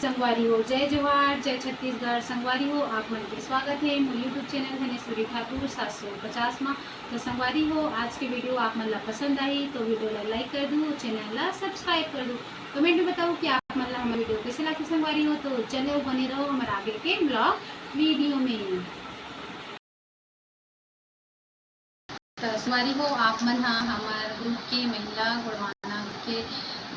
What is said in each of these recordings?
संगवारी हो, जय जवाहर, जय छत्तीसगढ़। संगवारी हो, आप मन के स्वागत है मोर यूट्यूब चैनल धनेश्वरी ठाकुर 750 में। तो संगवारी हो, आज के वीडियो आप मन ला पसंद आई तो वीडियो ला लाइक कर दूँ, चैनल ला सब्सक्राइब कर दूँ। कमेंट में बताओ कि आप मन ला हमारे वीडियो कैसे लगे। संगवारी हो तो चलो बने रहो हमारे आगे के ब्लॉग वीडियो में। तो संगवारी हो, आप मन हाँ हमारे ग्रुप के महिला गुड़वाना के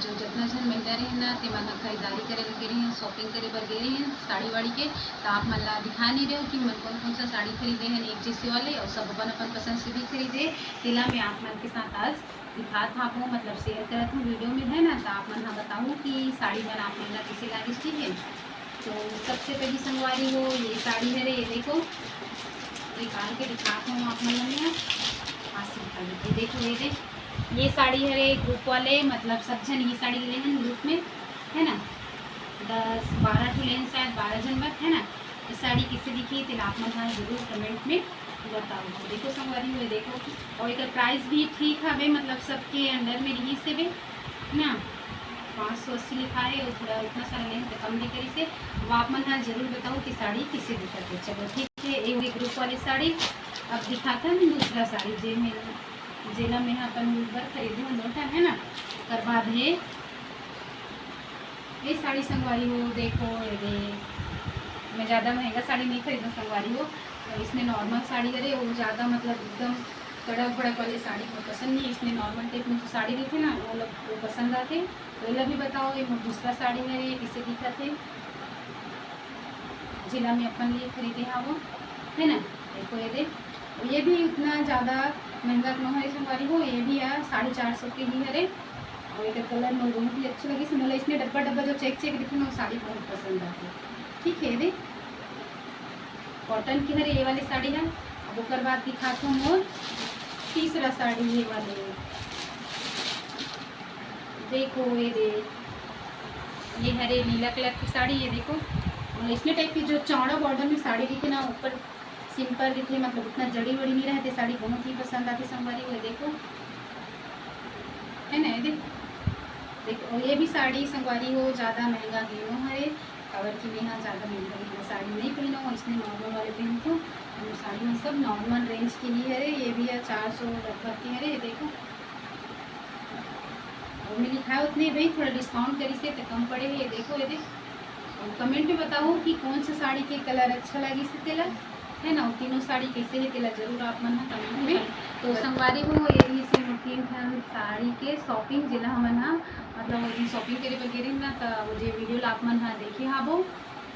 जो जितना जन महिला रहे ना ते मन खरीदारी करे लगे रहे हैं, शॉपिंग करे बर गए हैं साड़ी वाड़ी के। तो आप मन ला दिखा नहीं रहे हो कि मन कौन कौन सा साड़ी खरीदे हैं एक जैसे वाले, और सब अपन अपन पसंद से भी खरीदे। तिला मैं आप मन के साथ आज दिखा था आपको, मतलब शेयर करा था वीडियो में है ना। तो आप मन हाँ बताऊँ कि साड़ी मन आप मन ला कैसे लगी। ठीक है, तो सबसे पहली संगवारी हो ये साड़ी है रे, ये देखो निकाल के दिखाता हूँ आप मन में। देखो ये साड़ी है रे ग्रुप वाले, मतलब सब जन ये साड़ी ले हैं ग्रुप में है ना। 10-12 ठो लेन, शायद 12 जन बस है ना। ये साड़ी किससे दिखी तो आप मन जरूर कमेंट में बताओ। देखो संगवारी हुए देखो, और एक प्राइस भी ठीक है, मतलब सबके अंडर में रही से भी ना 580 लिखा है, और थोड़ा उतना सारा लेन तो कम दिखे से। वो आप मन जरूर बताओ कि साड़ी किससे दिखा। चलो ठीक है, एक ग्रुप वाली साड़ी। अब दिखाता है दूसरा साड़ी जे में जिला में अपन ऊपर खरीदे हम लोटा है ना। कर बाद है ये साड़ी संगवारी हो, देखो ये मैं ज़्यादा महंगा साड़ी नहीं खरीदूँ संगवारी हो। तो इसमें नॉर्मल साड़ी करे वो ज़्यादा मतलब एकदम कड़क भड़क वाली साड़ी को पसंद नहीं। इसमें नॉर्मल टाइप में जो साड़ी दी थी ना वो पसंद आते। तो ये भी बताओ ये दूसरा साड़ी है ये किससे दिखा थे जिला में अपन लिए खरीदे हैं वो है ना। देखो ये भी उतना ज़्यादा महंगा न है संगवारी हो, ये भी है 450 के ही है। और एक कलर मोल बहुत ही अच्छी लगी से मोला। इसमें डब्बा डब्बा जो चेक चेक दिखे ना वो साड़ी बहुत पसंद आती है। ठीक है, दे कॉटन की है ये वाली साड़ी है। अब उसके बाद दिखाता हूँ मोर तीसरा साड़ी ये वाले। देखो ये हरे नीला कलर की साड़ी, ये देखो। और इसमें टाइप की जो चौड़ा बॉर्डर में साड़ी दिखे ना, ऊपर सिंपल दिखे, मतलब उतना जड़ी वड़ी नहीं रहते, साड़ी बहुत ही पसंद आती संगवारी हुए। देखो है ना, देखो ये भी साड़ी संगवारी हो ज़्यादा महंगा घेनो है कवर की में। हाँ ज़्यादा महंगा साड़ी नहीं पहनो, इसमें नॉर्मल वाले पहन तो साड़ी में सब नॉर्मल रेंज की ही है। ये भी है 400 लगभग की है। देखो और में लिखा है उतने भाई, थोड़ा डिस्काउंट करी से तो कम पड़े। ये देखो और कमेंट में बताओ कि कौन सा साड़ी के कलर अच्छा लगी से तेला है ना। तीनों साड़ी कैसे है तेला जरूर आप मन कमेंट में। तो संगवारी हो यही से 3 साड़ी के शॉपिंग जिला हमन हाँ मतलब शॉपिंग करे पर गिरी ना। तो वो जो वीडियो आप मन हाँ देखे हाबो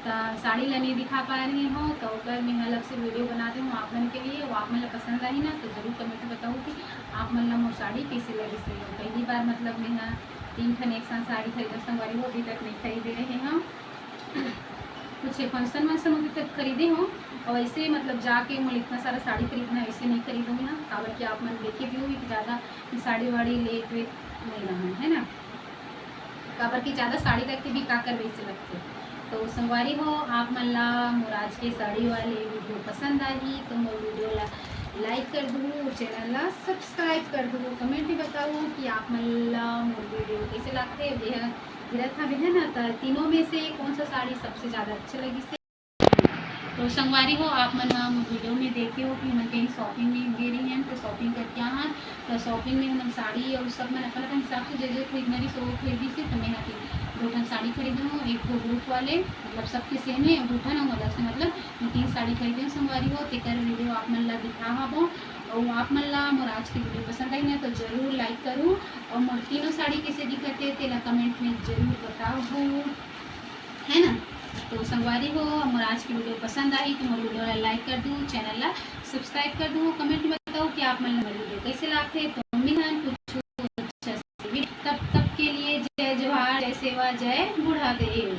तो साड़ी ला नहीं दिखा पा रही हो तो अगर मैं अलग से वीडियो बनाती हूँ आप मन के लिए। वो आप मन ला पसंद आई ना तो जरूर कमेंट में बताओ कि आप मन ला मोर साड़ी कैसे लगी से। पहली बार मतलब मैं हाँ 3 ठन एक साथ साड़ी खरीदा संगवारी हो, अभी तक नहीं खरीदे रहे हम। कुछ फंक्शन वंक्शन अभी तक खरीदे हों, और ऐसे मतलब जाके मुझे इतना सारा साड़ी खरीदना ऐसे नहीं खरीदूँगी ना। काबर कि आप मन देखे भी होगी कि ज़्यादा साड़ी वाड़ी लेट वेट नहीं रहा है ना। काबर कि ज़्यादा साड़ी रख के भी काकर वैसे लगते। तो संगवारी हो आप मन ला मोर आज के साड़ी वाले वीडियो पसंद आई तो मोर वीडियो ला लाइक कर दूँ, चैनल ला सब्सक्राइब कर दूँ। कमेंट में बताऊँ कि आप मन ला मोर वीडियो कैसे लगते हैं गिरत भी है ना। तो तीनों में से कौन सा साड़ी सबसे ज़्यादा अच्छी लगी से। तो संगवारी हो आप मन हम वीडियो में देखे हो कि मैं कहीं शॉपिंग में गए रही हैं तो शॉपिंग करके यहाँ तो शॉपिंग में हम साड़ी और सब मैं अपन अपन हिसाब से जो खरीदना रही सो खरीदी से। तो मैं यहाँ 2 ठन साड़ी खरीदी हूँ, एक तो ग्रुप वाले मतलब सबके सेम है, 2 ठन और अलग से मतलब मैं 3 साड़ी खरीदी हूँ संगवारी हो। तेकर वीडियो आप मन ला दिखा हाबो, और आप मन ला मोर आज की वीडियो पसंद आई ना तो जरूर लाइक करूँ, और मोर तीनों साड़ी कैसे दिखते तेला कमेंट में जरूर बताओ है ना। तो संगवारी हो मोर आज की वीडियो पसंद आई तो मोर वीडियो ला लाइक कर दूँ, चैनल ला सब्सक्राइब कर दूँ। कमेंट में बताओ कि आप मन मेरी वीडियो कैसे लगते। तो मिलन कुछ अच्छा तब के लिए जय जवाहर, जय सेवा, जय बुढ़ा देव।